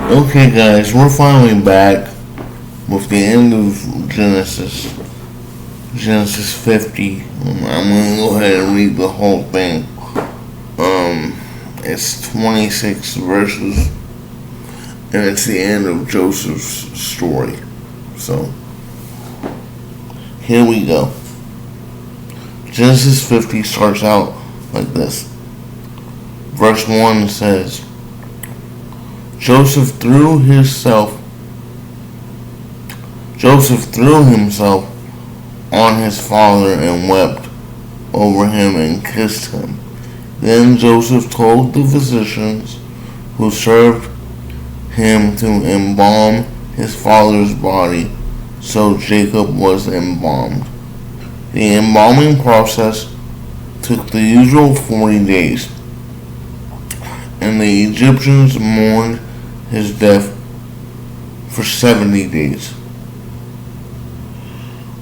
Okay, guys, we're finally back with the end of Genesis. Genesis 50. I'm gonna go ahead and read the whole thing. It's 26 verses, and it's the end of Joseph's story. So, here we go. Genesis 50 starts out like this. Verse 1 says, Joseph threw himself on his father and wept over him and kissed him. Then Joseph told the physicians who served him to embalm his father's body, so Jacob was embalmed. The embalming process took the usual 40 days, and the Egyptians mourned his death for 70 days.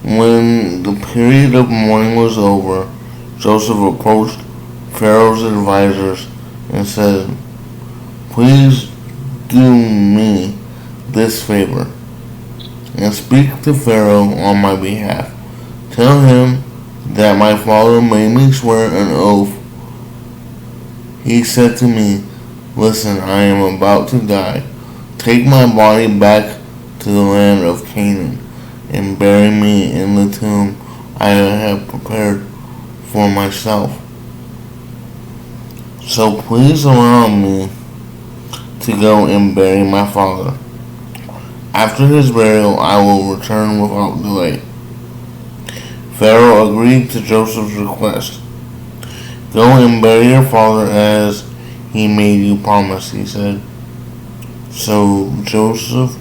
When the period of mourning was over, Joseph approached Pharaoh's advisors and said, "Please do me this favor and speak to Pharaoh on my behalf. Tell him that my father made me swear an oath. He said to me, 'Listen, I am about to die. Take my body back to the land of Canaan and bury me in the tomb I have prepared for myself. So please allow me to go and bury my father. After his burial, I will return without delay.'" Pharaoh agreed to Joseph's request. "Go and bury your father as he made you promise," he said. So Joseph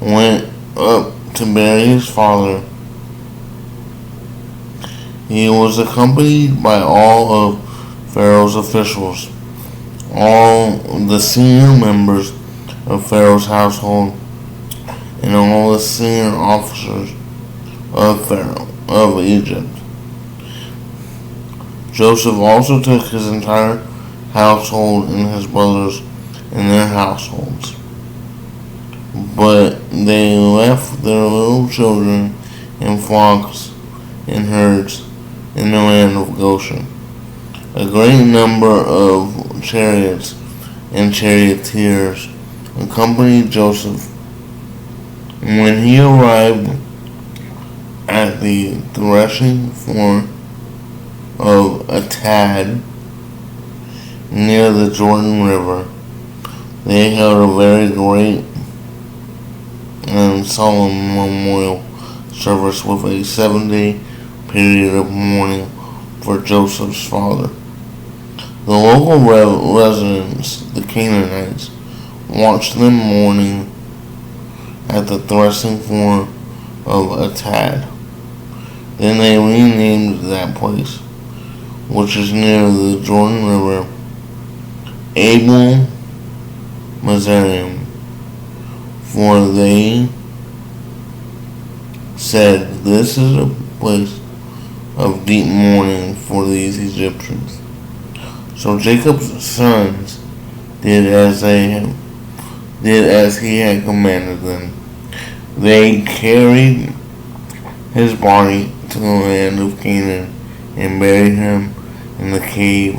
went up to bury his father. He was accompanied by all of Pharaoh's officials, all the senior members of Pharaoh's household, and all the senior officers of Pharaoh of Egypt. Joseph also took his entire household and his brothers and their households, but they left their little children and flocks and herds in the land of Goshen. A great number of chariots and charioteers accompanied Joseph. When he arrived at the threshing floor of Atad near the Jordan River, they held a very great and solemn memorial service with a 7-day period of mourning for Joseph's father. The local residents, the Canaanites, watched them mourning at the threshing floor of Atad. Then they renamed that place, which is near the Jordan River, Abel Mizraim, for they said, "This is a place of deep mourning for these Egyptians." So Jacob's sons did as he had commanded them. They carried his body to the land of Canaan and buried him in the cave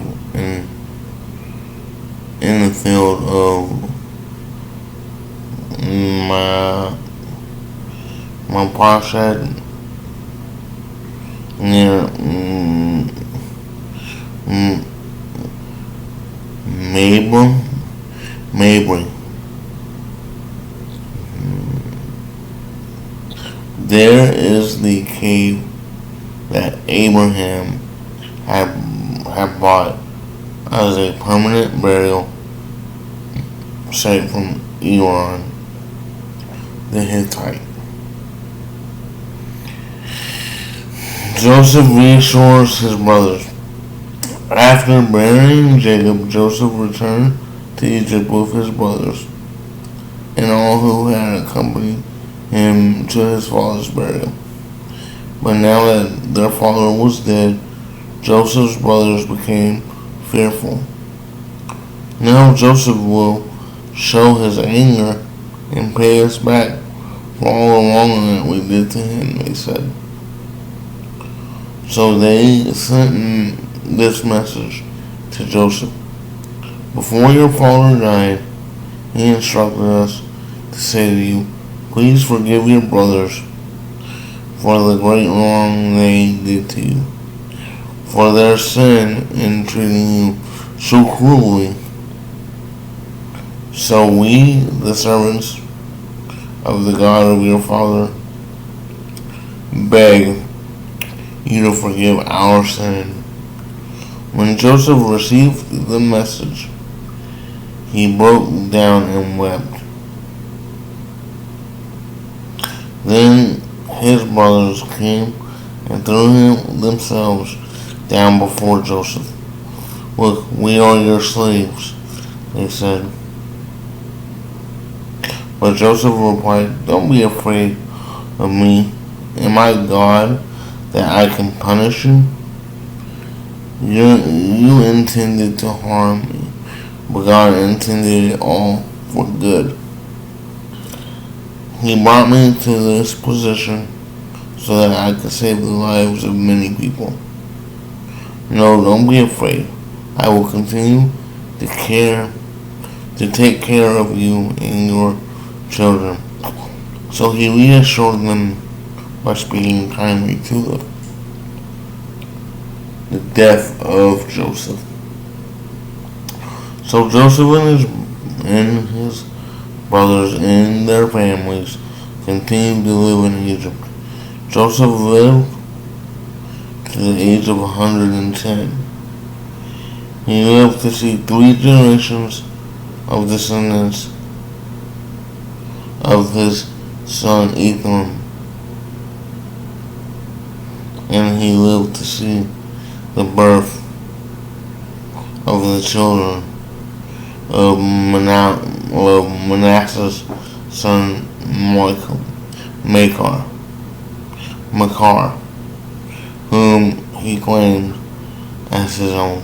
in the field of Mapashad near Mabry. There is the cave that Abraham had bought as a permanent burial site from Elon the Hittite. Joseph reassures his brothers. After burying Jacob, Joseph returned to Egypt with his brothers and all who had accompanied him to his father's burial. But now that their father was dead, Joseph's brothers became fearful. Now Joseph will show his anger and pay us back for all the wrong that we did to him, they said. So they sent this message to Joseph. Before your father died, he instructed us to say to you, please forgive your brothers for the great wrong they did to you, for their sin in treating you so cruelly. So we, the servants of the God of your father, beg you to forgive our sin. When Joseph received the message, he broke down and wept. Then his brothers came and threw themselves down before Joseph. Look, we are your slaves, they said. But Joseph replied, don't be afraid of me. Am I God that I can punish you? You intended to harm me, but God intended it all for good. He brought me to this position so that I could save the lives of many people. No, don't be afraid. I will continue to take care of you and your children. So he reassured them by speaking kindly to them. The death of Joseph. So Joseph and his brothers and their families continued to live in Egypt. Joseph lived to the age of 110. He lived to see 3 generations of descendants of his son Ethan, and he lived to see the birth of the children of Manasseh's son Makar, whom he claimed as his own.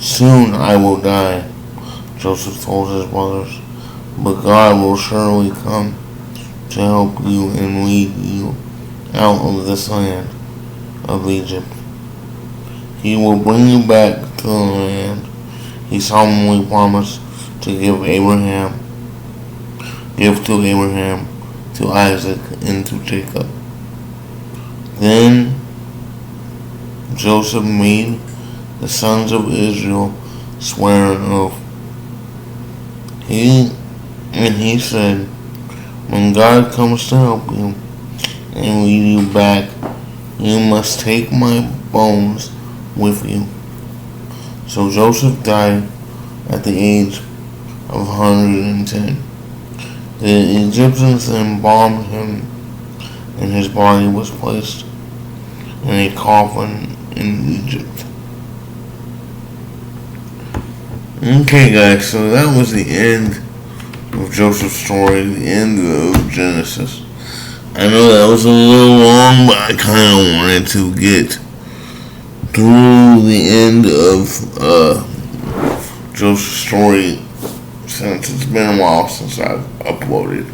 Soon I will die, Joseph told his brothers, but God will surely come to help you and lead you out of this land of Egypt. He will bring you back to the land he solemnly promised to give to Abraham, to Isaac, and to Jacob. Then Joseph made the sons of Israel swear an oath. He said, when God comes to help you and lead you back, you must take my bones with you. So Joseph died at the age of 110. The Egyptians embalmed him, and his body was placed in a coffin in Egypt. Okay, guys, so that was the end of Joseph's story, the end of Genesis. I know that was a little long, but I kind of wanted to get through the end of Joseph's story since it's been a while since I've uploaded.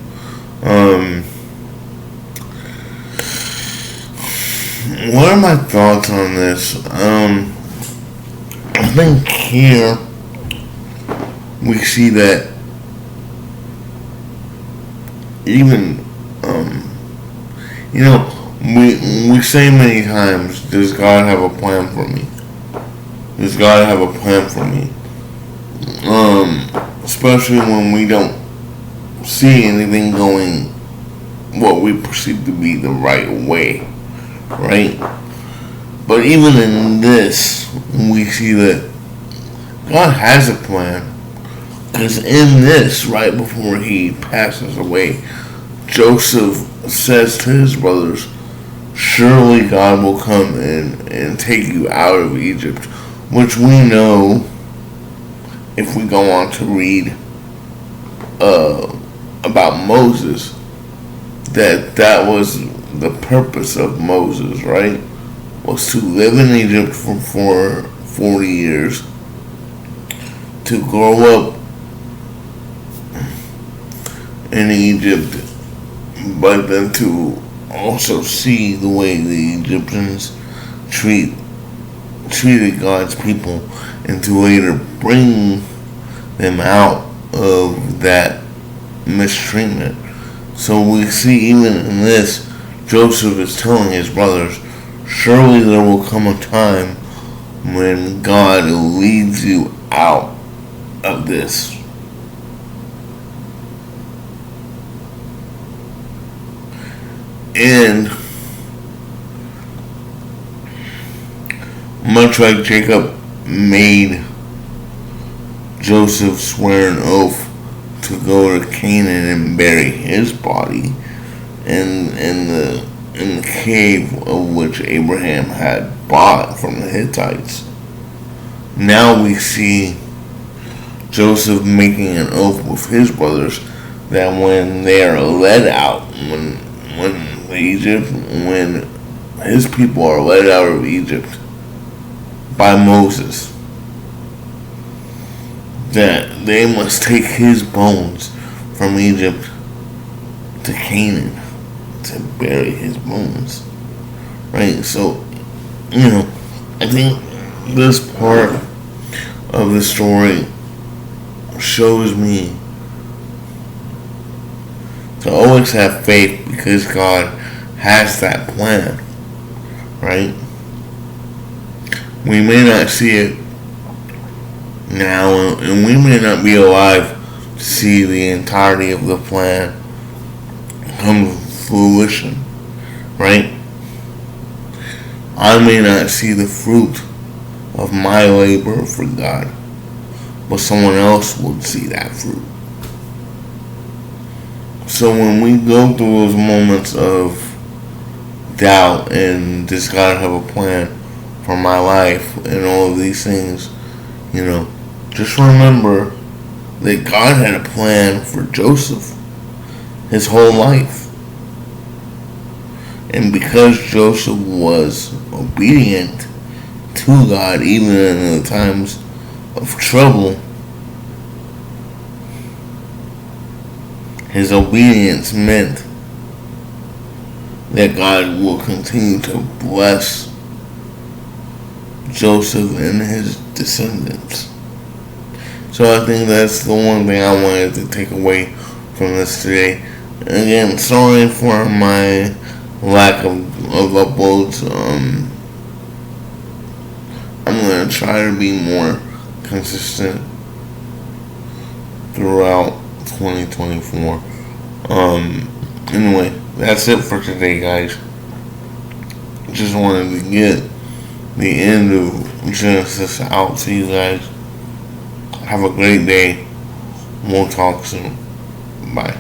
What are my thoughts on this? I think here we see that even we say many times, does God have a plan for me? Does God have a plan for me? Especially when we don't see anything going what we perceive to be the right way, right? But even in this, we see that God has a plan. Because in this, right before he passes away, Joseph says to his brothers, surely God will come and take you out of Egypt, which we know, if we go on to read about Moses, that was the purpose of Moses, right? Was to live in Egypt for 40 years, to grow up in Egypt, but then to also see the way the Egyptians treated God's people, and to later bring them out of that mistreatment. So we see even in this, Joseph is telling his brothers, surely there will come a time when God leads you out of this. And much like Jacob made Joseph swear an oath to go to Canaan and bury his body in the cave of which Abraham had bought from the Hittites. Now we see Joseph making an oath with his brothers that when they are led out, when his people are led out of Egypt by Moses, that they must take his bones from Egypt to Canaan to bury his bones. Right? So, I think this part of the story shows me to always have faith, because God has that plan. Right? We may not see it now, and we may not be alive to see the entirety of the plan come to fruition, right? I may not see the fruit of my labor for God, but someone else would see that fruit. So when we go through those moments of doubt and does God have a plan for my life and all of these things, just remember that God had a plan for Joseph his whole life. And because Joseph was obedient to God, even in the times of trouble, his obedience meant that God will continue to bless Joseph and his descendants. So I think that's the one thing I wanted to take away from this today. Again, sorry for my lack of uploads. I'm going to try to be more consistent throughout 2024. Anyway, that's it for today, guys. Just wanted to get the end of Genesis out to you guys. Have a great day. We'll talk soon. Bye.